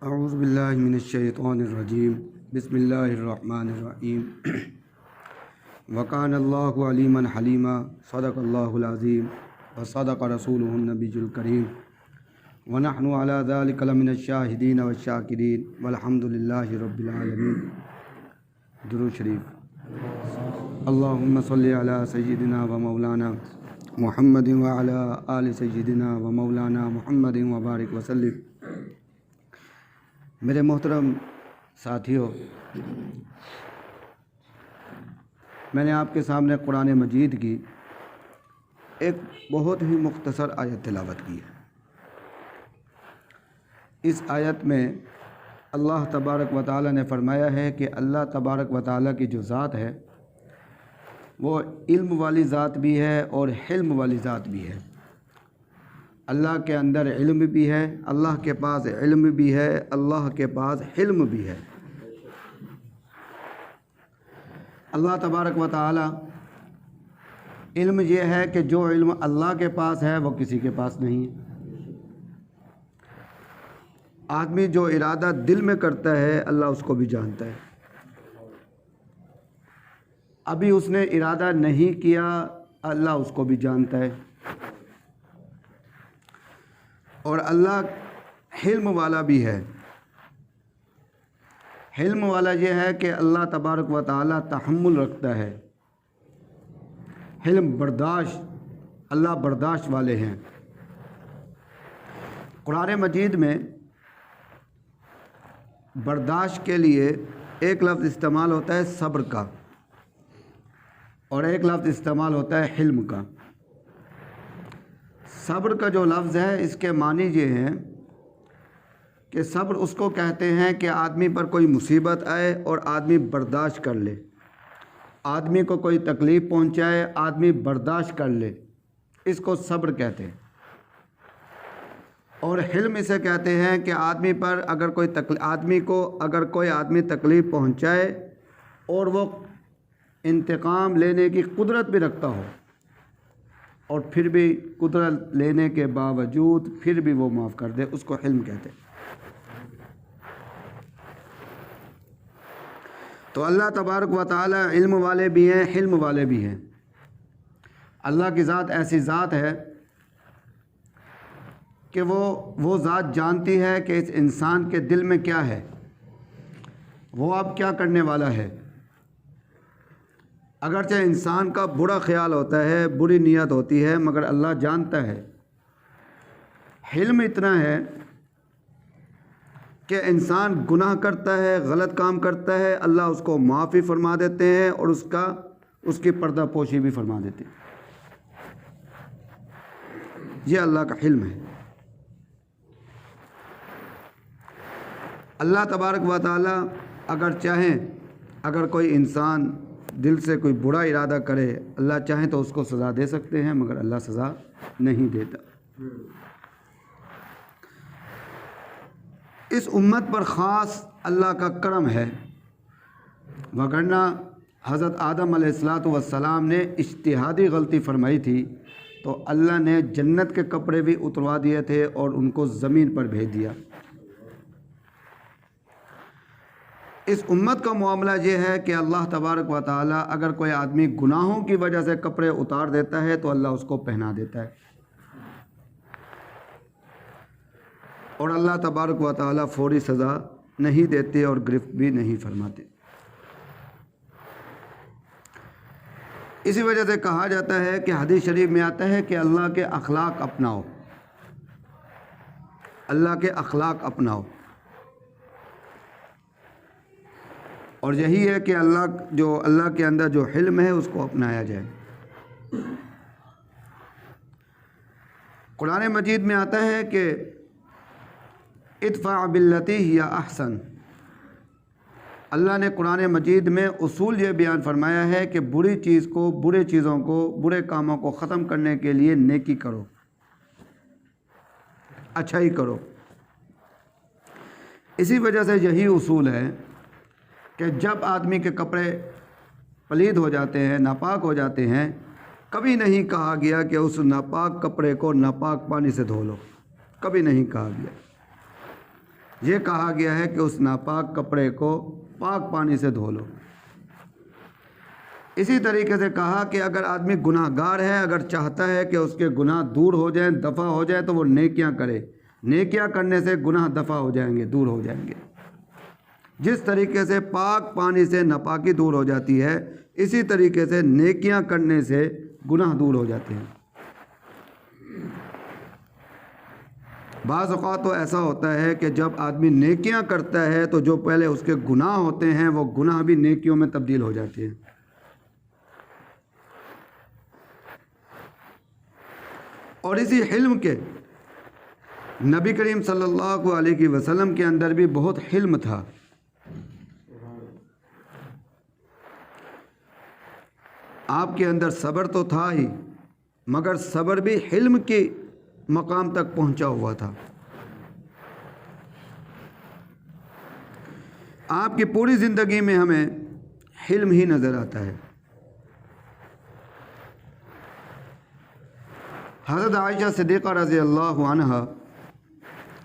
اعوذ باللہ من الشیطان الرجیم بسم اللہ الرحمن الرحیم وکان اللہ علیما حلیما صدق اللہ العظیم وصدق رسولہ النبی الکریم ونحن علی ذلک لمن الشاہدین والشاکرین والحمد للہ رب العالمین۔ درود شریف۔ اللہم صلی علی سیدنا و مولانا محمد وعلی آل سیدنا و مولانا محمد وبارک وسلم۔ میرے محترم ساتھیوں، میں نے آپ کے سامنے قرآن مجید کی ایک بہت ہی مختصر آیت تلاوت کی ہے۔ اس آیت میں اللہ تبارک و تعالی نے فرمایا ہے کہ اللہ تبارک و تعالی کی جو ذات ہے وہ علم والی ذات بھی ہے اور حلم والی ذات بھی ہے۔ اللہ کے اندر علم بھی ہے، اللہ کے پاس علم بھی ہے، اللہ کے پاس حلم بھی ہے۔ اللہ تبارک و تعالی علم یہ ہے کہ جو علم اللہ کے پاس ہے وہ کسی کے پاس نہیں ہے۔ آدمی جو ارادہ دل میں کرتا ہے اللہ اس کو بھی جانتا ہے۔ ابھی اس نے ارادہ نہیں کیا اللہ اس کو بھی جانتا ہے۔ اور اللہ حلم والا بھی ہے۔ حلم والا یہ ہے کہ اللہ تبارک و تعالی تحمل رکھتا ہے۔ حلم برداشت، اللہ برداشت والے ہیں۔ قرآن مجید میں برداشت کے لیے ایک لفظ استعمال ہوتا ہے صبر کا، اور ایک لفظ استعمال ہوتا ہے حلم کا۔ صبر کا جو لفظ ہے اس کے معنی یہ ہیں کہ صبر اس کو کہتے ہیں کہ آدمی پر کوئی مصیبت آئے اور آدمی برداشت کر لے، آدمی کو کوئی تکلیف پہنچائے آدمی برداشت کر لے، اس کو صبر کہتے ہیں۔ اور حلم اسے کہتے ہیں کہ آدمی پر اگر کوئی آدمی تکلیف پہنچائے اور وہ انتقام لینے کی قدرت بھی رکھتا ہو اور پھر بھی قدرت لینے کے باوجود پھر بھی وہ معاف کر دے، اس کو حلم کہتے ہیں۔ تو اللہ تبارک و تعالی علم والے بھی ہیں، حلم والے بھی ہیں۔ اللہ کی ذات ایسی ذات ہے کہ وہ ذات جانتی ہے کہ اس انسان کے دل میں کیا ہے، وہ اب کیا کرنے والا ہے۔ اگرچہ انسان کا برا خیال ہوتا ہے، بری نیت ہوتی ہے، مگر اللہ جانتا ہے۔ حلم اتنا ہے کہ انسان گناہ کرتا ہے، غلط کام کرتا ہے، اللہ اس کو معافی فرما دیتے ہیں اور اس کی پردہ پوشی بھی فرما دیتے ہیں۔ یہ اللہ کا حلم ہے۔ اللہ تبارک و تعالی اگر چاہیں، اگر کوئی انسان دل سے کوئی برا ارادہ کرے، اللہ چاہیں تو اس کو سزا دے سکتے ہیں، مگر اللہ سزا نہیں دیتا۔ اس امت پر خاص اللہ کا کرم ہے، وگرنہ حضرت آدم علیہ السلام نے اجتہادی غلطی فرمائی تھی تو اللہ نے جنت کے کپڑے بھی اتروا دیے تھے اور ان کو زمین پر بھیج دیا۔ اس امت کا معاملہ یہ ہے کہ اللہ تبارک و تعالی اگر کوئی آدمی گناہوں کی وجہ سے کپڑے اتار دیتا ہے تو اللہ اس کو پہنا دیتا ہے، اور اللہ تبارک و تعالی فوری سزا نہیں دیتے اور گرفت بھی نہیں فرماتے۔ اسی وجہ سے کہا جاتا ہے کہ حدیث شریف میں آتا ہے کہ اللہ کے اخلاق اپناؤ، اللہ کے اخلاق اپناؤ، اور یہی ہے کہ اللہ کے اندر جو حلم ہے اس کو اپنایا جائے۔ قرآن مجید میں آتا ہے کہ ادفع باللتی ہی احسن۔ اللہ نے قرآن مجید میں اصول یہ بیان فرمایا ہے کہ برے چیزوں کو، برے کاموں کو ختم کرنے کے لیے نیکی کرو، اچھائی کرو۔ اسی وجہ سے یہی اصول ہے کہ جب آدمی کے کپڑے پلید ہو جاتے ہیں، ناپاک ہو جاتے ہیں، کبھی نہیں کہا گیا کہ اس ناپاک کپڑے کو ناپاک پانی سے دھو لو، کبھی نہیں کہا گیا۔ یہ کہا گیا ہے کہ اس ناپاک کپڑے کو پاک پانی سے دھو لو۔ اسی طریقے سے کہا کہ اگر آدمی گناہ گار ہے، اگر چاہتا ہے کہ اس کے گناہ دور ہو جائیں، دفع ہو جائیں، تو وہ نیکیاں کرے۔ نیکیاں کرنے سے گناہ دفع ہو جائیں گے، دور ہو جائیں گے۔ جس طریقے سے پاک پانی سے ناپاکی دور ہو جاتی ہے، اسی طریقے سے نیکیاں کرنے سے گناہ دور ہو جاتے ہیں۔ بعض اوقات تو ایسا ہوتا ہے کہ جب آدمی نیکیاں کرتا ہے تو جو پہلے اس کے گناہ ہوتے ہیں وہ گناہ بھی نیکیوں میں تبدیل ہو جاتے ہیں۔ اور اسی حلم کے نبی کریم صلی اللہ علیہ وسلم کے اندر بھی بہت حلم تھا۔ آپ کے اندر صبر تو تھا ہی، مگر صبر بھی حلم کی مقام تک پہنچا ہوا تھا۔ آپ کی پوری زندگی میں ہمیں حلم ہی نظر آتا ہے۔ حضرت عائشہ صدیقہ رضی اللہ عنہا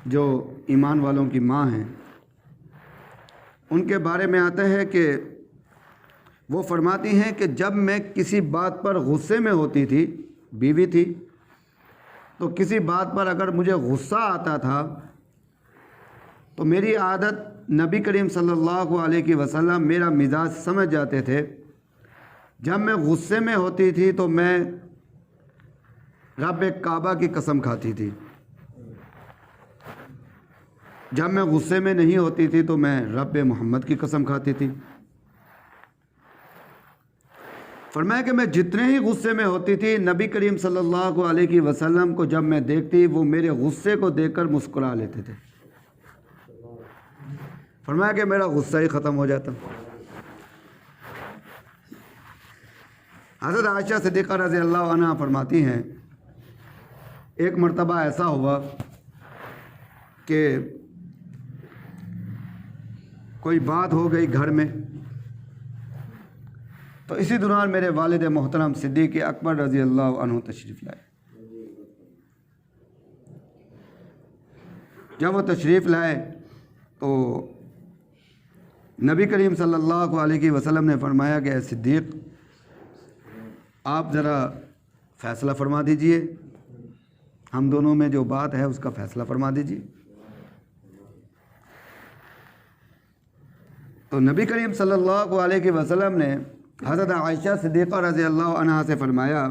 جو ایمان والوں کی ماں ہیں، ان کے بارے میں آتا ہے کہ وہ فرماتی ہیں کہ جب میں کسی بات پر غصے میں ہوتی تھی، بیوی تھی، تو کسی بات پر اگر مجھے غصہ آتا تھا تو میری عادت، نبی کریم صلی اللہ علیہ وسلم میرا مزاج سمجھ جاتے تھے۔ جب میں غصے میں ہوتی تھی تو میں رب کعبہ کی قسم کھاتی تھی، جب میں غصے میں نہیں ہوتی تھی تو میں رب محمد کی قسم کھاتی تھی۔ فرمایا کہ میں جتنے ہی غصے میں ہوتی تھی، نبی کریم صلی اللہ علیہ وسلم کو جب میں دیکھتی، وہ میرے غصے کو دیکھ کر مسکرا لیتے تھے۔ فرمایا کہ میرا غصہ ہی ختم ہو جاتا۔ حضرت عائشہ صدیقہ رضی اللہ عنہا فرماتی ہیں ایک مرتبہ ایسا ہوا کہ کوئی بات ہو گئی گھر میں، تو اسی دوران میرے والد محترم صدیق اکبر رضی اللہ عنہ تشریف لائے۔ جب وہ تشریف لائے تو نبی کریم صلی اللہ علیہ وسلم نے فرمایا کہ اے صدیق، آپ ذرا فیصلہ فرما دیجئے، ہم دونوں میں جو بات ہے اس کا فیصلہ فرما دیجئے۔ تو نبی کریم صلی اللہ علیہ وسلم نے حضرت عائشہ صدیقہ رضی اللہ عنہا سے فرمایا،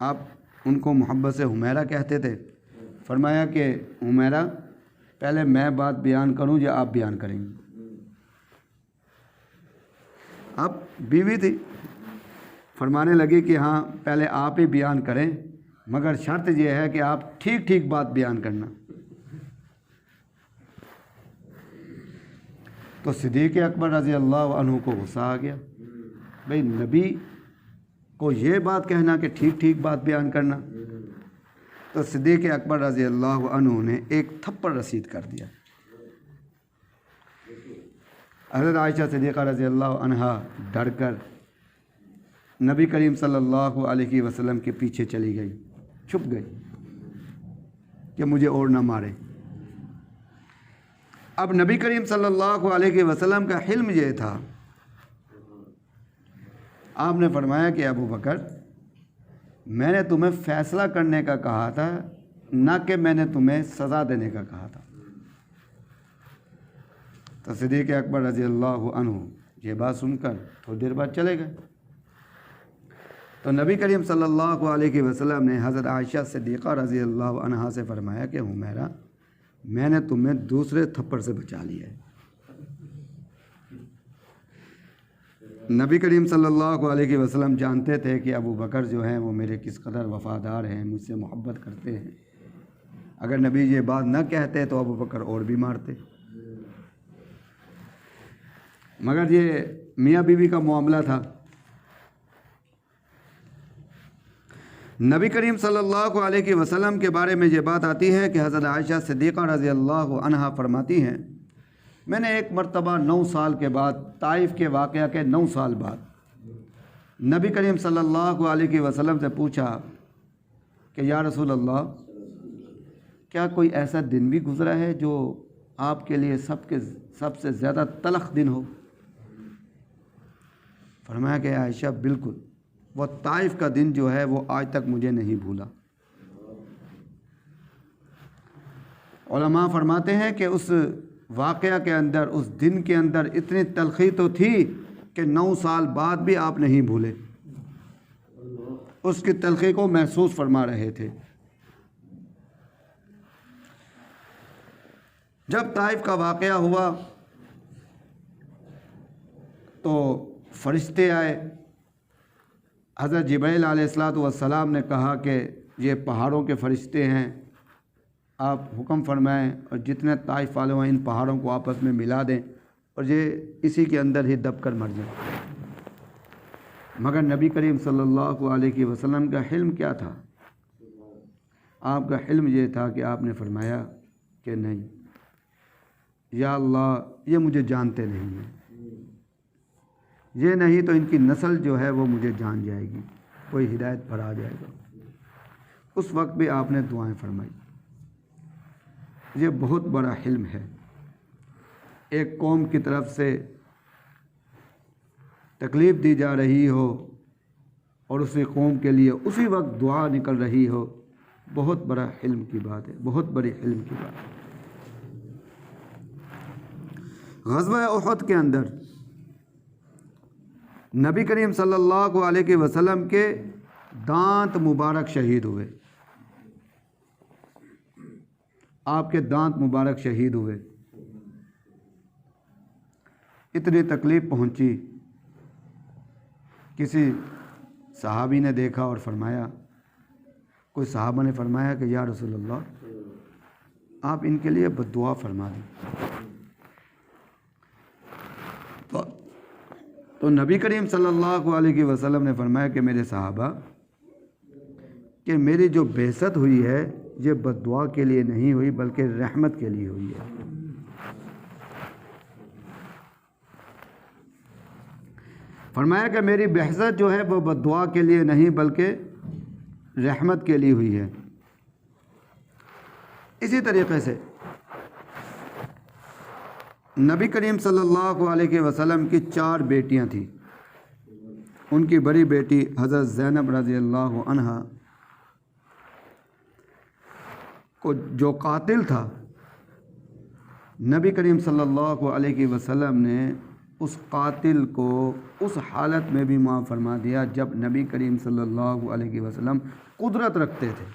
آپ ان کو محبت سے حمیرہ کہتے تھے، فرمایا کہ حمیرہ، پہلے میں بات بیان کروں یا آپ بیان کریں گے؟ اب بیوی تھی، فرمانے لگی کہ ہاں پہلے آپ ہی بیان کریں، مگر شرط یہ ہے کہ آپ ٹھیک ٹھیک بات بیان کرنا۔ تو صدیق اکبر رضی اللہ عنہ کو غصہ آ گیا، بھئی نبی کو یہ بات کہنا کہ ٹھیک ٹھیک بات بیان کرنا۔ تو صدیق اکبر رضی اللہ عنہ نے ایک تھپڑ رسید کر دیا۔ حضرت عائشہ صدیقہ رضی اللہ عنہا ڈر کر نبی کریم صلی اللہ علیہ وسلم کے پیچھے چلی گئی، چھپ گئی کہ مجھے اور نہ مارے۔ اب نبی کریم صلی اللہ علیہ وسلم کا حلم یہ تھا، آپ نے فرمایا کہ ابو بکر، میں نے تمہیں فیصلہ کرنے کا کہا تھا، نہ کہ میں نے تمہیں سزا دینے کا کہا تھا۔ تو صدیق اکبر رضی اللہ عنہ یہ بات سن کر تھوڑی دیر بعد چلے گئے۔ تو نبی کریم صلی اللہ علیہ وسلم نے حضرت عائشہ صدیقہ رضی اللہ عنہا سے فرمایا کہ حمیرہ، میں نے تمہیں دوسرے تھپڑ سے بچا لیا ہے۔ نبی کریم صلی اللہ علیہ وسلم جانتے تھے کہ ابو بکر جو ہیں وہ میرے کس قدر وفادار ہیں، مجھ سے محبت کرتے ہیں۔ اگر نبی یہ بات نہ کہتے تو ابو بکر اور بھی مارتے، مگر یہ میاں بیوی کا معاملہ تھا۔ نبی کریم صلی اللہ علیہ وسلم کے بارے میں یہ بات آتی ہے کہ حضرت عائشہ صدیقہ رضی اللہ عنہا فرماتی ہیں، میں نے ایک مرتبہ 9 سال کے بعد، طائف کے واقعہ کے 9 سال بعد، نبی کریم صلی اللہ علیہ وسلم سے پوچھا کہ یا رسول اللہ، کیا کوئی ایسا دن بھی گزرا ہے جو آپ کے لیے سب سے زیادہ تلخ دن ہو؟ فرمایا کہ عائشہ بالکل، وہ طائف کا دن جو ہے وہ آج تک مجھے نہیں بھولا۔ علماء فرماتے ہیں کہ اس واقعہ کے اندر، اس دن کے اندر اتنی تلخی تو تھی کہ 9 سال بعد بھی آپ نہیں بھولے، اس کی تلخی کو محسوس فرما رہے تھے۔ جب طائف کا واقعہ ہوا تو فرشتے آئے، حضرت جبرائیل علیہ السلام نے کہا کہ یہ پہاڑوں کے فرشتے ہیں، آپ حکم فرمائیں اور جتنے طائف والے ہیں ان پہاڑوں کو آپس میں ملا دیں اور یہ اسی کے اندر ہی دب کر مر جائیں۔ مگر نبی کریم صلی اللہ علیہ وسلم کا حلم کیا تھا؟ آپ کا حلم یہ تھا کہ آپ نے فرمایا کہ نہیں، یا اللہ یہ مجھے جانتے نہیں ہیں، یہ نہیں تو ان کی نسل جو ہے وہ مجھے جان جائے گی، کوئی ہدایت پر آ جائے گا۔ اس وقت بھی آپ نے دعائیں فرمائی۔ یہ بہت بڑا حلم ہے، ایک قوم کی طرف سے تکلیف دی جا رہی ہو اور اسی قوم کے لیے اسی وقت دعا نکل رہی ہو، بہت بڑا حلم کی بات ہے، بہت بڑی حلم کی بات ہے۔ غزوہ احد کے اندر نبی کریم صلی اللہ علیہ وسلم کے دانت مبارک شہید ہوئے، آپ کے دانت مبارک شہید ہوئے۔ اتنی تکلیف پہنچی، کسی صحابی نے دیکھا اور فرمایا، کوئی صحابہ نے فرمایا کہ یا رسول اللہ آپ ان کے لیے بد دعا فرما دیں۔ تو نبی کریم صلی اللہ علیہ وسلم نے فرمایا کہ میرے صحابہ، کہ میری جو بعثت ہوئی ہے یہ بد دعا کے لیے نہیں ہوئی بلکہ رحمت کے لیے ہوئی ہے۔ فرمایا کہ میری بعثت جو ہے وہ بد دعا کے لیے نہیں بلکہ رحمت کے لیے ہوئی ہے۔ اسی طریقے سے نبی کریم صلی اللہ علیہ وسلم کی 4 بیٹیاں تھیں۔ ان کی بڑی بیٹی حضرت زینب رضی اللہ عنہا کو جو قاتل تھا، نبی کریم صلی اللہ علیہ وسلم نے اس قاتل کو اس حالت میں بھی معاف فرما دیا جب نبی کریم صلی اللہ علیہ وسلم قدرت رکھتے تھے۔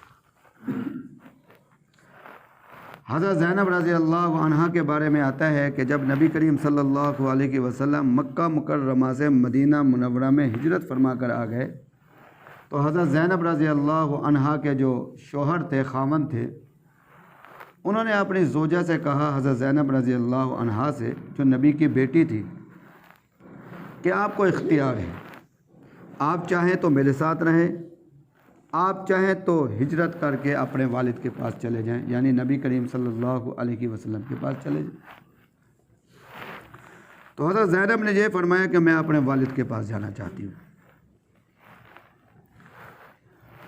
حضرت زینب رضی اللہ عنہا کے بارے میں آتا ہے کہ جب نبی کریم صلی اللہ علیہ وسلم مکہ مکرمہ سے مدینہ منورہ میں ہجرت فرما کر آ گئے تو حضرت زینب رضی اللہ عنہا کے جو شوہر تھے، خاوند تھے، انہوں نے اپنی زوجہ سے کہا، حضرت زینب رضی اللہ عنہا سے جو نبی کی بیٹی تھی، کہ آپ کو اختیار ہے، آپ چاہیں تو میرے ساتھ رہیں، آپ چاہیں تو ہجرت کر کے اپنے والد کے پاس چلے جائیں، یعنی نبی کریم صلی اللہ علیہ وسلم کے پاس چلے جائیں۔ تو حضرت زینب نے یہ فرمایا کہ میں اپنے والد کے پاس جانا چاہتی ہوں۔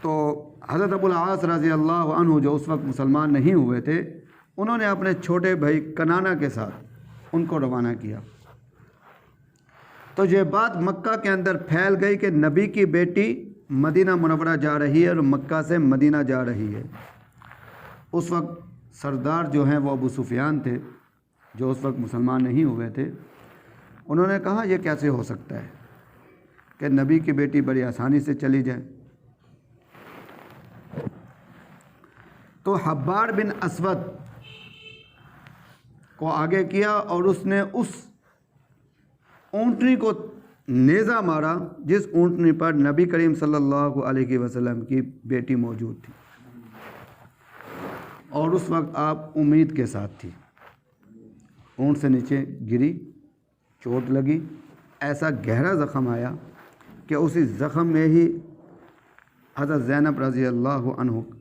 تو حضرت ابو العاص رضی اللہ عنہ جو اس وقت مسلمان نہیں ہوئے تھے، انہوں نے اپنے چھوٹے بھائی کنانہ کے ساتھ ان کو روانہ کیا۔ تو یہ بات مکہ کے اندر پھیل گئی کہ نبی کی بیٹی مدینہ منورہ جا رہی ہے اور مکہ سے مدینہ جا رہی ہے۔ اس وقت سردار جو ہیں وہ ابو سفیان تھے، جو اس وقت مسلمان نہیں ہوئے تھے۔ انہوں نے کہا یہ کیسے ہو سکتا ہے کہ نبی کی بیٹی بڑی آسانی سے چلی جائے۔ تو حبار بن اسود کو آگے کیا اور اس نے اس اونٹنی کو نیزہ مارا جس اونٹنی پر نبی کریم صلی اللہ علیہ وسلم کی بیٹی موجود تھی، اور اس وقت آپ امید کے ساتھ تھی۔ اونٹ سے نیچے گری، چوٹ لگی، ایسا گہرا زخم آیا کہ اسی زخم میں ہی حضرت زینب رضی اللہ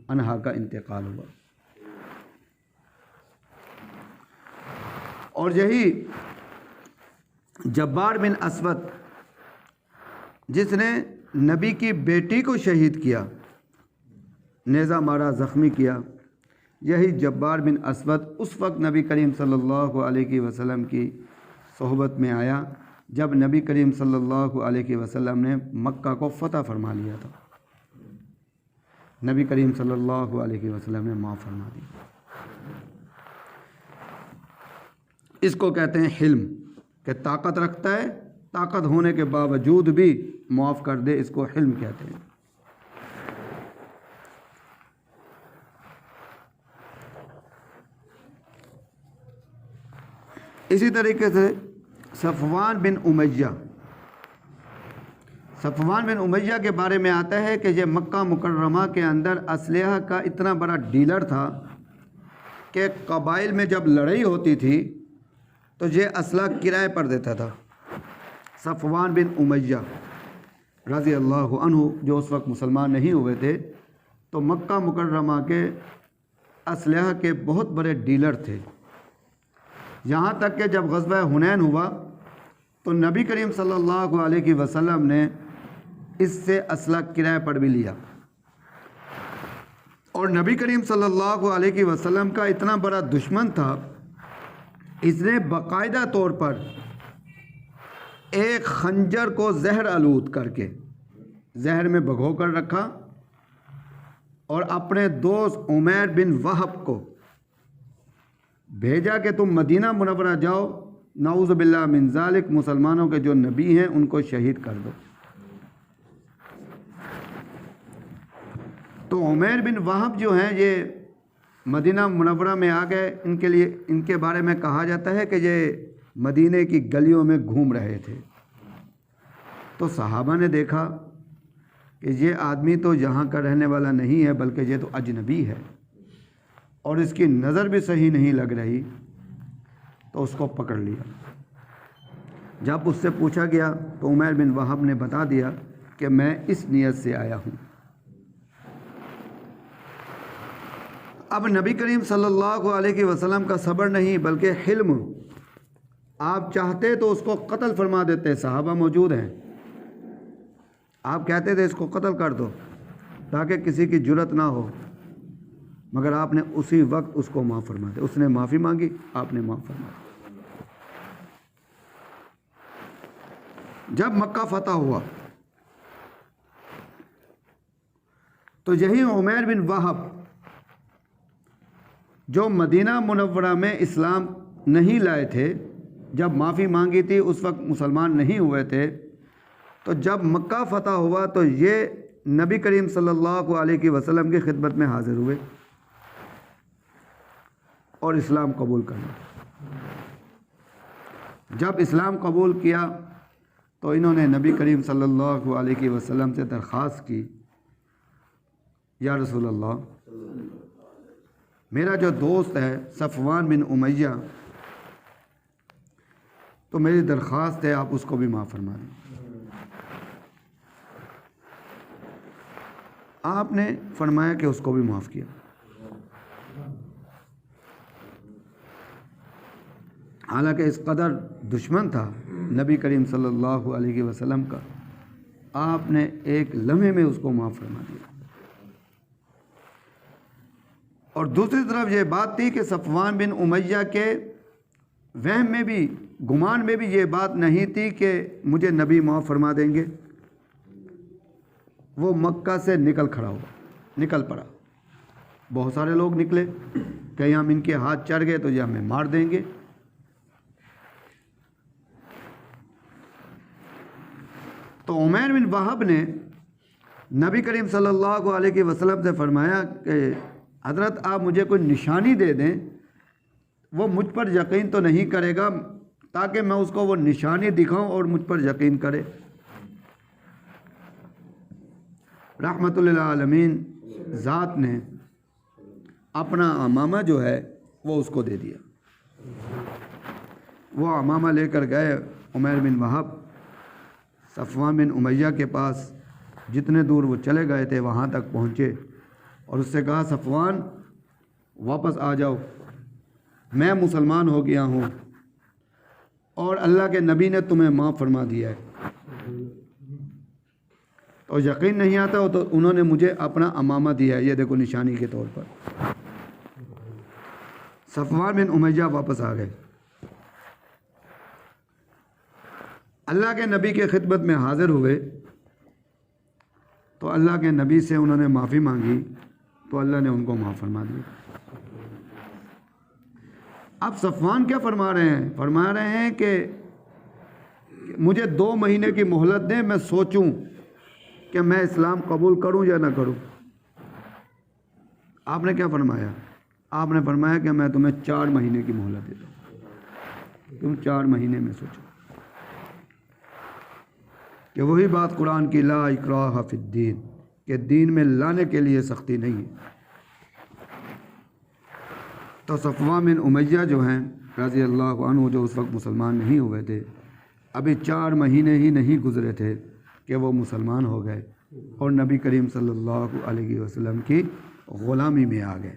عنہا کا انتقال ہوا۔ اور یہی جبار بن اسود جس نے نبی کی بیٹی کو شہید کیا، نیزہ مارا، زخمی کیا، یہی جبار بن اسود اس وقت نبی کریم صلی اللہ علیہ وسلم کی صحبت میں آیا جب نبی کریم صلی اللہ علیہ وسلم نے مکہ کو فتح فرما لیا تھا. نبی کریم صلی اللہ علیہ وسلم نے معاف فرما دیا. اس کو کہتے ہیں حلم، کہ طاقت رکھتا ہے، طاقت ہونے کے باوجود بھی معاف کر دے، اس کو حلم کہتے ہیں. اسی طریقے سے صفوان بن امیہ کے بارے میں آتا ہے کہ یہ مکہ مکرمہ کے اندر اسلحہ کا اتنا بڑا ڈیلر تھا کہ قبائل میں جب لڑائی ہوتی تھی تو یہ اسلحہ کرائے پر دیتا تھا. صفوان بن امیہ رضی اللہ عنہ جو اس وقت مسلمان نہیں ہوئے تھے تو مکہ مکرمہ کے اسلحہ کے بہت بڑے ڈیلر تھے. یہاں تک کہ جب غزوہ حنین ہوا تو نبی کریم صلی اللہ علیہ وسلم نے اس سے اسلحہ کرائے پر بھی لیا. اور نبی کریم صلی اللہ علیہ وسلم کا اتنا بڑا دشمن تھا، اس نے باقاعدہ طور پر ایک خنجر کو زہر آلود کر کے زہر میں بھگو کر رکھا اور اپنے دوست عمیر بن وہب کو بھیجا کہ تم مدینہ منورہ جاؤ، نعوذ باللہ من ذالک مسلمانوں کے جو نبی ہیں ان کو شہید کر دو. تو عمیر بن وہب جو ہیں یہ مدینہ منورہ میں آ گئے. ان کے بارے میں کہا جاتا ہے کہ یہ مدینے کی گلیوں میں گھوم رہے تھے. تو صحابہ نے دیکھا کہ یہ آدمی تو یہاں کا رہنے والا نہیں ہے بلکہ یہ تو اجنبی ہے اور اس کی نظر بھی صحیح نہیں لگ رہی، تو اس کو پکڑ لیا. جب اس سے پوچھا گیا تو عمیر بن وہب نے بتا دیا کہ میں اس نیت سے آیا ہوں. اب نبی کریم صلی اللہ علیہ وسلم کا صبر نہیں بلکہ حلم، آپ چاہتے تو اس کو قتل فرما دیتے، صحابہ موجود ہیں، آپ کہتے تھے اس کو قتل کر دو تاکہ کسی کی جرت نہ ہو، مگر آپ نے اسی وقت اس کو معاف فرما دیا. اس نے معافی مانگی، آپ نے معاف فرما دیا. جب مکہ فتح ہوا تو یہی عمیر بن وہب جو مدینہ منورہ میں اسلام نہیں لائے تھے، جب معافی مانگی تھی اس وقت مسلمان نہیں ہوئے تھے، تو جب مکہ فتح ہوا تو یہ نبی کریم صلی اللہ علیہ وسلم کی خدمت میں حاضر ہوئے اور اسلام قبول کرنا. جب اسلام قبول کیا تو انہوں نے نبی کریم صلی اللہ علیہ وسلم سے درخواست کی، یا رسول اللہ، میرا جو دوست ہے صفوان بن امیہ، تو میری درخواست ہے آپ اس کو بھی معاف فرما دیں. آپ نے فرمایا کہ اس کو بھی معاف کیا. حالانکہ اس قدر دشمن تھا نبی کریم صلی اللہ علیہ وسلم کا، آپ نے ایک لمحے میں اس کو معاف فرما دیا. اور دوسری طرف یہ بات تھی کہ صفوان بن امیہ کے وہم میں بھی، گمان میں بھی یہ بات نہیں تھی کہ مجھے نبی معاف فرما دیں گے. وہ مکہ سے نکل پڑا. بہت سارے لوگ نکلے کہ ہم ان کے ہاتھ چڑھ گئے تو یہ ہمیں مار دیں گے. تو عمیر بن وہب نے نبی کریم صلی اللہ علیہ وسلم سے فرمایا کہ حضرت آپ مجھے کوئی نشانی دے دیں، وہ مجھ پر یقین تو نہیں کرے گا، تاکہ میں اس کو وہ نشانی دکھاؤں اور مجھ پر یقین کرے. رحمت للعالمین ذات نے اپنا امامہ جو ہے وہ اس کو دے دیا. وہ امامہ لے کر گئے عمیر بن وہب صفوان بن امیہ کے پاس. جتنے دور وہ چلے گئے تھے وہاں تک پہنچے اور اس سے کہا صفوان واپس آ جاؤ، میں مسلمان ہو گیا ہوں اور اللہ کے نبی نے تمہیں معاف فرما دیا ہے. تو یقین نہیں آتا ہو تو انہوں نے مجھے اپنا امامہ دیا ہے، یہ دیکھو نشانی کے طور پر. صفوان بن امیہ واپس آ گئے، اللہ کے نبی کے خدمت میں حاضر ہوئے تو اللہ کے نبی سے انہوں نے معافی مانگی تو اللہ نے ان کو معاف فرما دیا۔ اب صفوان کیا فرما رہے ہیں؟ فرما رہے ہیں کہ مجھے 2 مہینے کی مہلت دیں، میں سوچوں کہ میں اسلام قبول کروں یا نہ کروں۔ آپ نے کیا فرمایا؟ آپ نے فرمایا کہ میں تمہیں 4 مہینے کی مہلت دیتا ہوں، تم 4 مہینے میں سوچو۔ کہ وہی بات قرآن کی لا اکراہ فی الدین، کہ دین میں لانے کے لیے سختی نہیں ہے۔ تو صفوان بن امیہ جو ہیں رضی اللہ عنہ، جو اس وقت مسلمان نہیں ہوئے تھے، ابھی 4 مہینے ہی نہیں گزرے تھے کہ وہ مسلمان ہو گئے اور نبی کریم صلی اللہ علیہ وسلم کی غلامی میں آ گئے۔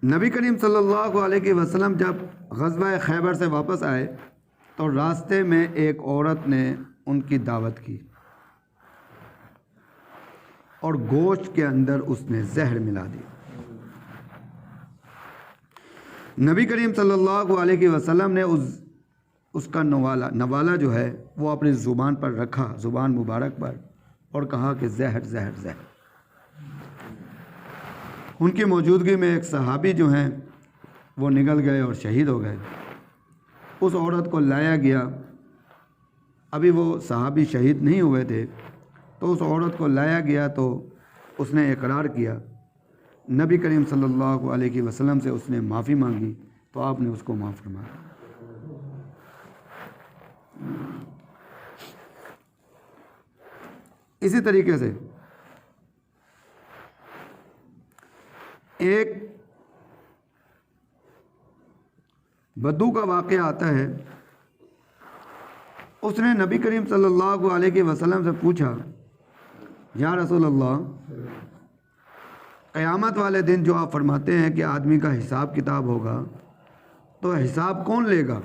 نبی کریم صلی اللہ علیہ وسلم جب غزوہ خیبر سے واپس آئے تو راستے میں ایک عورت نے ان کی دعوت کی اور گوشت کے اندر اس نے زہر ملا دیا۔ نبی کریم صلی اللہ علیہ وسلم نے اس کا نوالہ جو ہے وہ اپنی زبان پر رکھا، زبان مبارک پر، اور کہا کہ زہر زہر زہر۔ ان کی موجودگی میں ایک صحابی جو ہیں وہ نگل گئے اور شہید ہو گئے۔ اس عورت کو لایا گیا، ابھی وہ صحابی شہید نہیں ہوئے تھے، تو اس عورت کو لایا گیا تو اس نے اقرار کیا۔ نبی کریم صلی اللہ علیہ وسلم سے اس نے معافی مانگی تو آپ نے اس کو معاف فرمایا۔ اسی طریقے سے ایک بدو کا واقعہ آتا ہے، اس نے نبی کریم صلی اللہ علیہ وسلم سے پوچھا، یا رسول اللہ، قیامت والے دن جو آپ فرماتے ہیں کہ آدمی کا حساب کتاب ہوگا، تو حساب کون لے گا؟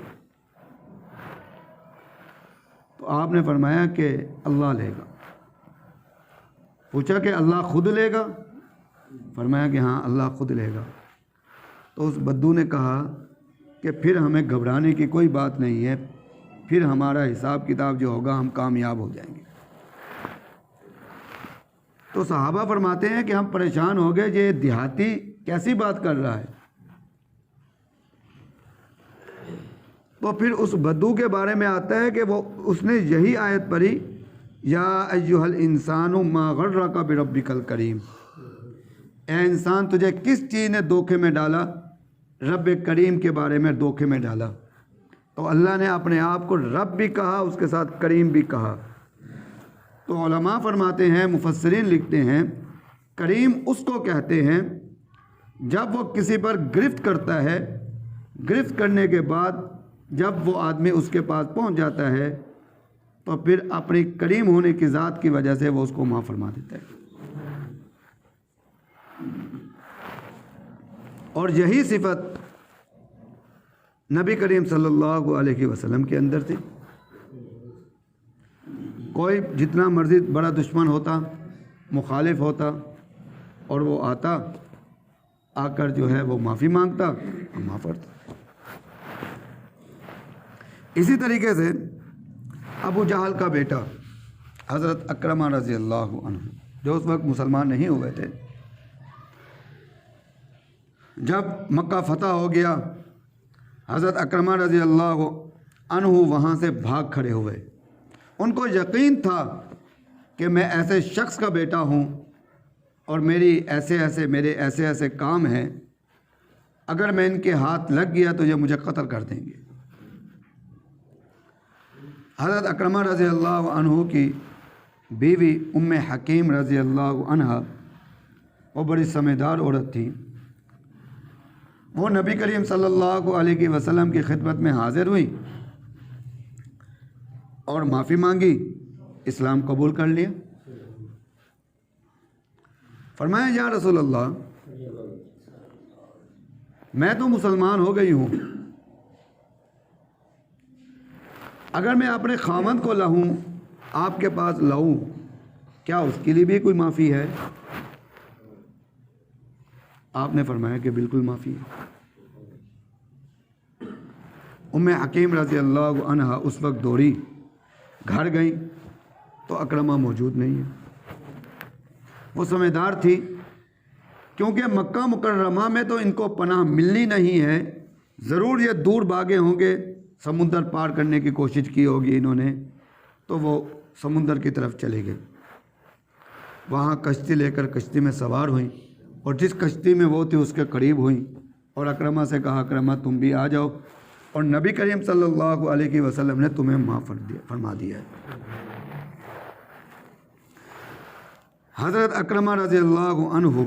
تو آپ نے فرمایا کہ اللہ لے گا۔ پوچھا کہ اللہ خود لے گا؟ فرمایا کہ ہاں اللہ خود لے گا۔ تو اس بدو نے کہا کہ پھر ہمیں گھبرانے کی کوئی بات نہیں ہے، پھر ہمارا حساب کتاب جو ہوگا ہم کامیاب ہو جائیں گے۔ تو صحابہ فرماتے ہیں کہ ہم پریشان ہو گئے، یہ دیہاتی کیسی بات کر رہا ہے؟ تو پھر اس بدو کے بارے میں آتا ہے کہ اس نے یہی آیت پڑھی، یا ایھا الانسان ما غرک بربک الکریم، اے انسان تجھے کس چیز نے دھوکے میں ڈالا؟ رب کریم کے بارے میں دھوکے میں ڈالا۔ تو اللہ نے اپنے آپ کو رب بھی کہا، اس کے ساتھ کریم بھی کہا۔ تو علماء فرماتے ہیں، مفسرین لکھتے ہیں، کریم اس کو کہتے ہیں جب وہ کسی پر گرفت کرتا ہے، گرفت کرنے کے بعد جب وہ آدمی اس کے پاس پہنچ جاتا ہے تو پھر اپنی کریم ہونے کی ذات کی وجہ سے وہ اس کو معاف فرما دیتا ہے۔ اور یہی صفت نبی کریم صلی اللہ علیہ وسلم کے اندر تھی۔ کوئی جتنا مرضی بڑا دشمن ہوتا، مخالف ہوتا، اور وہ آتا، آ کر جو ہے وہ معافی مانگتا اور معاف کرتا۔ اسی طریقے سے ابو جہل کا بیٹا حضرت اکرمہ رضی اللہ عنہ، جو اس وقت مسلمان نہیں ہوئے تھے، جب مکہ فتح ہو گیا، حضرت اکرمہ رضی اللہ عنہ وہاں سے بھاگ کھڑے ہوئے۔ ان کو یقین تھا کہ میں ایسے شخص کا بیٹا ہوں اور میرے ایسے ایسے کام ہیں، اگر میں ان کے ہاتھ لگ گیا تو یہ مجھے قتل کر دیں گے۔ حضرت اکرمہ رضی اللہ عنہ کی بیوی ام حکیم رضی اللہ عنہ، وہ بڑی سمجھدار عورت تھی، وہ نبی کریم صلی اللہ علیہ وسلم کی خدمت میں حاضر ہوئی اور معافی مانگی، اسلام قبول کر لیا۔ فرمایا، یا رسول اللہ، میں تو مسلمان ہو گئی ہوں، اگر میں اپنے خامند کو لاؤں، آپ کے پاس لاؤں، کیا اس کے لیے بھی کوئی معافی ہے؟ آپ نے فرمایا کہ بالکل معافی ہے۔ ام حکیم رضی اللہ عنہا اس وقت دوڑی، گھر گئیں تو اکرمہ موجود نہیں ہے۔ وہ سمجھدار تھی کیونکہ مکہ مکرمہ میں تو ان کو پناہ ملنی نہیں ہے، ضرور یہ دور بھاگے ہوں گے، سمندر پار کرنے کی کوشش کی ہوگی انہوں نے، تو وہ سمندر کی طرف چلے گئے۔ وہاں کشتی لے کر کشتی میں سوار ہوئیں اور جس کشتی میں وہ تھی اس کے قریب ہوئیں اور اکرمہ سے کہا اکرمہ تم بھی آ جاؤ، اور نبی کریم صلی اللہ علیہ وسلم نے تمہیں معاف فرما دیا ہے۔ حضرت اکرمہ رضی اللہ عنہ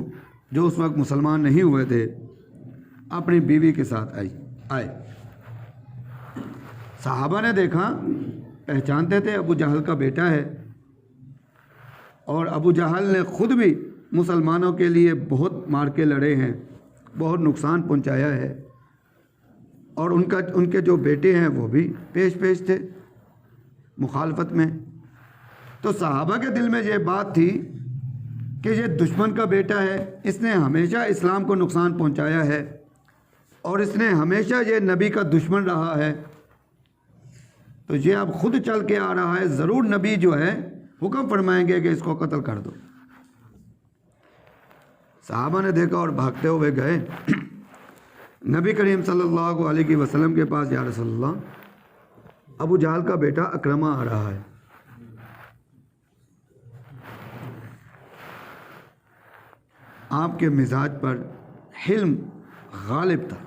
جو اس وقت مسلمان نہیں ہوئے تھے اپنی بیوی کے ساتھ آئے۔ صحابہ نے دیکھا، پہچانتے تھے ابو جہل کا بیٹا ہے، اور ابو جہل نے خود بھی مسلمانوں کے لیے بہت مارکے لڑے ہیں، بہت نقصان پہنچایا ہے، اور ان کے جو بیٹے ہیں وہ بھی پیش تھے مخالفت میں۔ تو صحابہ کے دل میں یہ بات تھی کہ یہ دشمن کا بیٹا ہے، اس نے ہمیشہ اسلام کو نقصان پہنچایا ہے، اور اس نے ہمیشہ یہ نبی کا دشمن رہا ہے، تو یہ اب خود چل کے آ رہا ہے، ضرور نبی جو ہے حکم فرمائیں گے کہ اس کو قتل کر دو۔ صحابہ نے دیکھا اور بھاگتے ہوئے گئے نبی کریم صلی اللہ علیہ وسلم کے پاس، یا رسول اللہ ابو جہل کا بیٹا اکرمہ آ رہا ہے۔ آپ کے مزاج پر حلم غالب تھا۔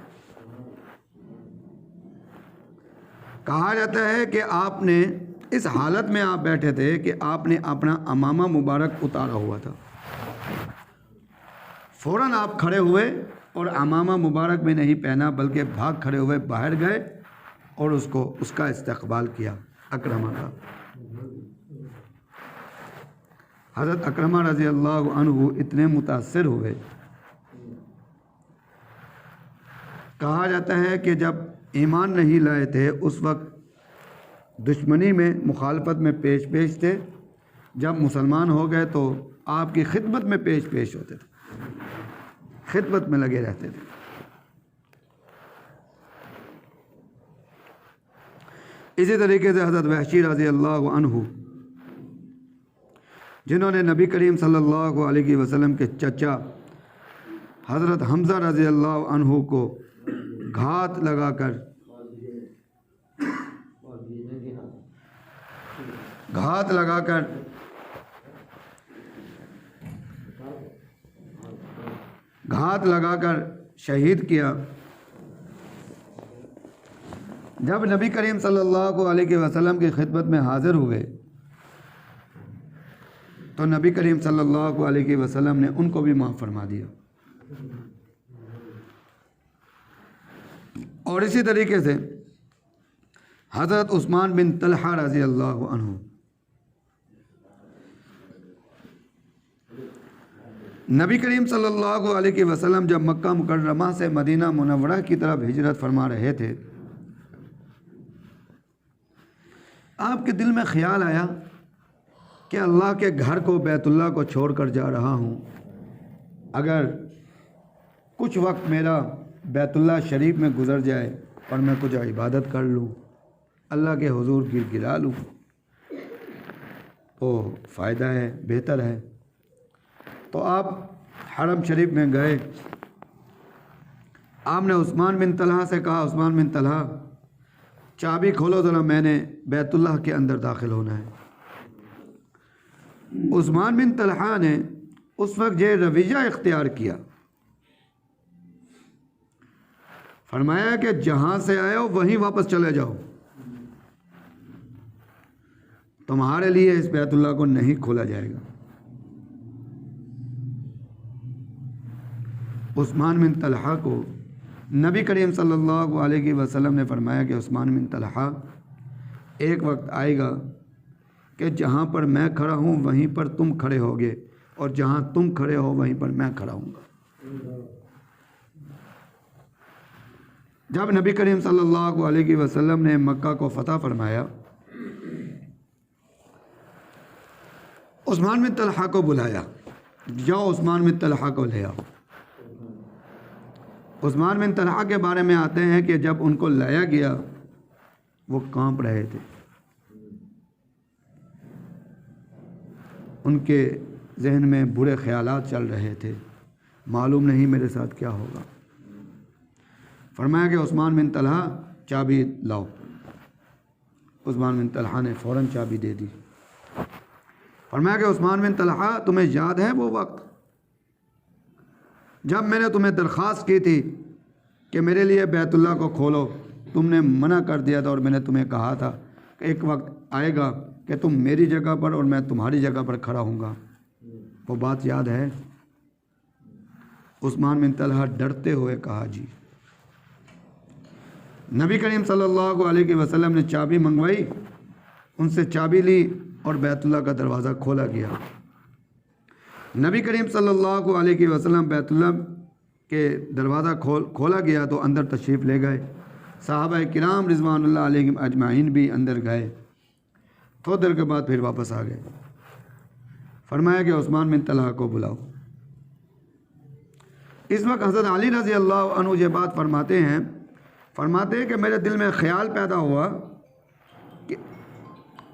کہا جاتا ہے کہ آپ نے اس حالت میں آپ بیٹھے تھے کہ آپ نے اپنا عمامہ مبارک اتارا ہوا تھا، فوراً آپ کھڑے ہوئے اور عمامہ مبارک میں نہیں پہنا بلکہ بھاگ کھڑے ہوئے باہر گئے اور اس کا استقبال کیا اکرمہ کا۔ حضرت اکرمہ رضی اللہ عنہ اتنے متاثر ہوئے، کہا جاتا ہے کہ جب ایمان نہیں لائے تھے اس وقت دشمنی میں مخالفت میں پیش تھے، جب مسلمان ہو گئے تو آپ کی خدمت میں پیش ہوتے تھے، خدمت میں لگے رہتے تھے۔ اسی طریقے سے حضرت وحشی رضی اللہ عنہ جنہوں نے نبی کریم صلی اللہ علیہ وسلم کے چچا حضرت حمزہ رضی اللہ عنہ کو گھات لگا کر شہید کیا، جب نبی کریم صلی اللہ علیہ وسلم کی خدمت میں حاضر ہوئے تو نبی کریم صلی اللہ علیہ وسلم نے ان کو بھی معاف فرما دیا۔ اور اسی طریقے سے حضرت عثمان بن طلحہ رضی اللہ عنہ نبی کریم صلی اللہ علیہ وسلم جب مکہ مکرمہ سے مدینہ منورہ کی طرف ہجرت فرما رہے تھے، آپ کے دل میں خیال آیا کہ اللہ کے گھر کو، بیت اللہ کو چھوڑ کر جا رہا ہوں، اگر کچھ وقت میرا بیت اللہ شریف میں گزر جائے اور میں کچھ عبادت کر لوں، اللہ کے حضور گرا لوں تو فائدہ ہے، بہتر ہے۔ تو آپ حرم شریف میں گئے، آپ نے عثمان بن طلحہ سے کہا عثمان بن طلحہ چابی کھولو ذرا، میں نے بیت اللہ کے اندر داخل ہونا ہے۔ عثمان بن طلحہ نے اس وقت یہ رویہ اختیار کیا، فرمایا کہ جہاں سے آئے ہو وہیں واپس چلے جاؤ، تمہارے لیے اس بیت اللہ کو نہیں کھولا جائے گا۔ عثمان بن طلحہ کو نبی کریم صلی اللہ علیہ وسلم نے فرمایا کہ عثمان بن طلحہ ایک وقت آئے گا کہ جہاں پر میں کھڑا ہوں وہیں پر تم کھڑے ہوگے، اور جہاں تم کھڑے ہو وہیں پر میں کھڑا ہوں گا۔ جب نبی کریم صلی اللہ علیہ وسلم نے مکہ کو فتح فرمایا، عثمان بن طلحہ کو بلایا، جاؤ عثمان بن طلحہ کو لے آؤ۔ عثمان بن طلحہ کے بارے میں آتے ہیں کہ جب ان کو لایا گیا وہ کانپ رہے تھے، ان کے ذہن میں برے خیالات چل رہے تھے، معلوم نہیں میرے ساتھ کیا ہوگا۔ فرمایا کہ عثمان بن طلحہ چابی لاؤ۔ عثمان بن طلحہ نے فوراً چابی دے دی۔ فرمایا کہ عثمان بن طلحہ تمہیں یاد ہے وہ وقت جب میں نے تمہیں درخواست کی تھی کہ میرے لیے بیت اللہ کو کھولو، تم نے منع کر دیا تھا، اور میں نے تمہیں کہا تھا کہ ایک وقت آئے گا کہ تم میری جگہ پر اور میں تمہاری جگہ پر کھڑا ہوں گا، وہ بات یاد ہے؟ عثمان بن طلحہ ڈرتے ہوئے کہا جی۔ نبی کریم صلی اللہ علیہ وسلم نے چابی منگوائی، ان سے چابی لی اور بیت اللہ کا دروازہ کھولا گیا۔ نبی کریم صلی اللہ علیہ وسلم بیت اللہ کے دروازہ کھولا گیا تو اندر تشریف لے گئے۔ صحابہ کرام رضوان اللہ علیہم اجمعین بھی اندر گئے، تھوڑی دیر کے بعد پھر واپس آ گئے۔ فرمایا کہ عثمان بن طلحہ کو بلاؤ۔ اس وقت حضرت علی رضی اللہ عنہ یہ بات فرماتے ہیں کہ میرے دل میں خیال پیدا ہوا کہ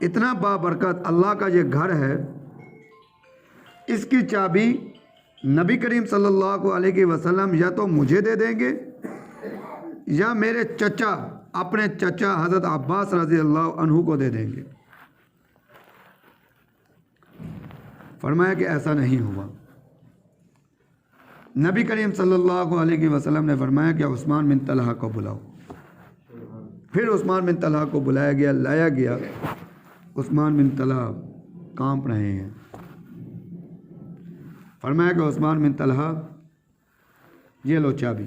اتنا بابرکت اللہ کا یہ گھر ہے، اس کی چابی نبی کریم صلی اللہ علیہ وسلم یا تو مجھے دے دیں گے یا میرے چچا، اپنے چچا حضرت عباس رضی اللہ عنہ کو دے دیں گے۔ فرمایا کہ ایسا نہیں ہوا۔ نبی کریم صلی اللہ علیہ وسلم نے فرمایا کہ عثمان بن طلحہ کو بلاؤ۔ پھر عثمان بن طلحہ کو بلایا گیا، لایا گیا۔ عثمان بن طلحہ کانپ رہے ہیں۔ فرمایا کہ عثمان بن طلحہ یہ لو چابی۔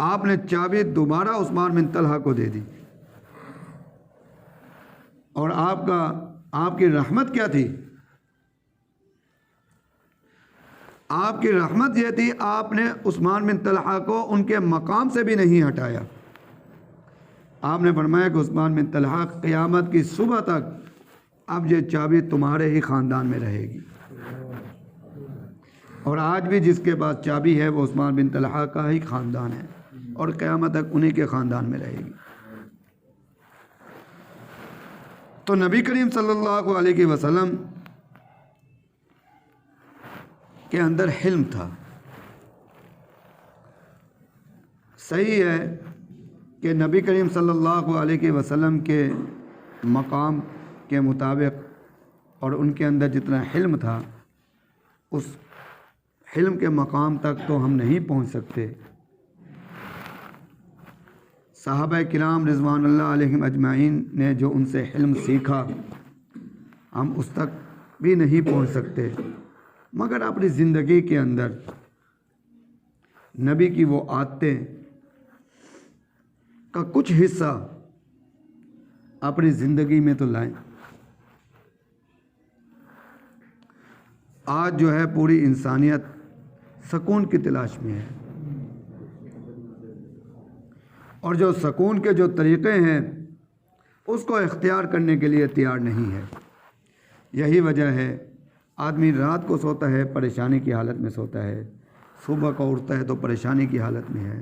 آپ نے چابی دوبارہ عثمان بن طلحہ کو دے دی، اور آپ کی رحمت کیا تھی؟ آپ کی رحمت یہ تھی آپ نے عثمان بن طلحہ کو ان کے مقام سے بھی نہیں ہٹایا۔ آپ نے فرمایا کہ عثمان بن طلحہ قیامت کی صبح تک اب یہ چابی تمہارے ہی خاندان میں رہے گی، اور آج بھی جس کے پاس چابی ہے وہ عثمان بن طلحہ کا ہی خاندان ہے، اور قیامت تک انہی کے خاندان میں رہے گی۔ تو نبی کریم صلی اللہ علیہ وسلم کے اندر حلم تھا۔ صحیح ہے کہ نبی کریم صلی اللہ علیہ وسلم کے مقام کے مطابق اور ان کے اندر جتنا حلم تھا، اس حلم کے مقام تک تو ہم نہیں پہنچ سکتے۔ صحابہ کرام رضوان اللہ علیہم اجمعین نے جو ان سے حلم سیکھا، ہم اس تک بھی نہیں پہنچ سکتے، مگر اپنی زندگی کے اندر نبی کی وہ عادتیں کا کچھ حصہ اپنی زندگی میں تو لائیں۔ آج جو ہے پوری انسانیت سکون کی تلاش میں ہے، اور جو سکون کے جو طریقے ہیں اس کو اختیار کرنے کے لیے تیار نہیں ہے۔ یہی وجہ ہے آدمی رات کو سوتا ہے پریشانی کی حالت میں سوتا ہے، صبح کو اٹھتا ہے تو پریشانی کی حالت میں ہے،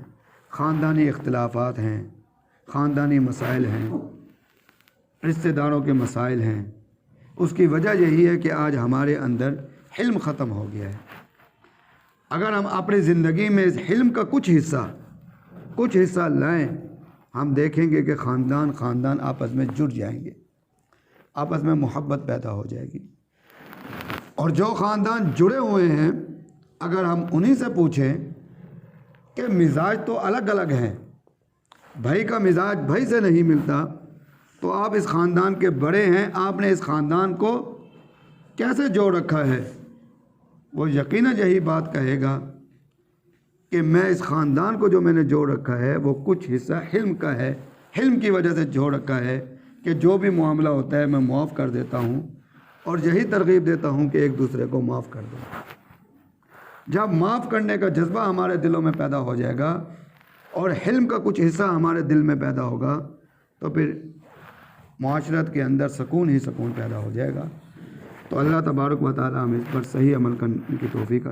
خاندانی اختلافات ہیں، خاندانی مسائل ہیں، رشتہ داروں کے مسائل ہیں۔ اس کی وجہ یہی ہے کہ آج ہمارے اندر حلم ختم ہو گیا ہے۔ اگر ہم اپنی زندگی میں اس حلم کا کچھ حصہ لائیں، ہم دیکھیں گے کہ خاندان آپس میں جڑ جائیں گے، آپس میں محبت پیدا ہو جائے گی۔ اور جو خاندان جڑے ہوئے ہیں، اگر ہم انہی سے پوچھیں کہ مزاج تو الگ الگ ہیں، بھائی کا مزاج بھائی سے نہیں ملتا، تو آپ اس خاندان کے بڑے ہیں، آپ نے اس خاندان کو کیسے جوڑ رکھا ہے؟ وہ یقیناً یہی بات کہے گا کہ میں اس خاندان کو جو میں نے جوڑ رکھا ہے وہ کچھ حصہ حلم کا ہے، حلم کی وجہ سے جوڑ رکھا ہے کہ جو بھی معاملہ ہوتا ہے میں معاف کر دیتا ہوں، اور یہی ترغیب دیتا ہوں کہ ایک دوسرے کو معاف کر دو۔ جب معاف کرنے کا جذبہ ہمارے دلوں میں پیدا ہو جائے گا اور حلم کا کچھ حصہ ہمارے دل میں پیدا ہوگا، تو پھر معاشرت کے اندر سکون ہی سکون پیدا ہو جائے گا۔ تو اللہ تبارک و تعالی ہمیں اس پر صحیح عمل کرنے کی توفیق عطا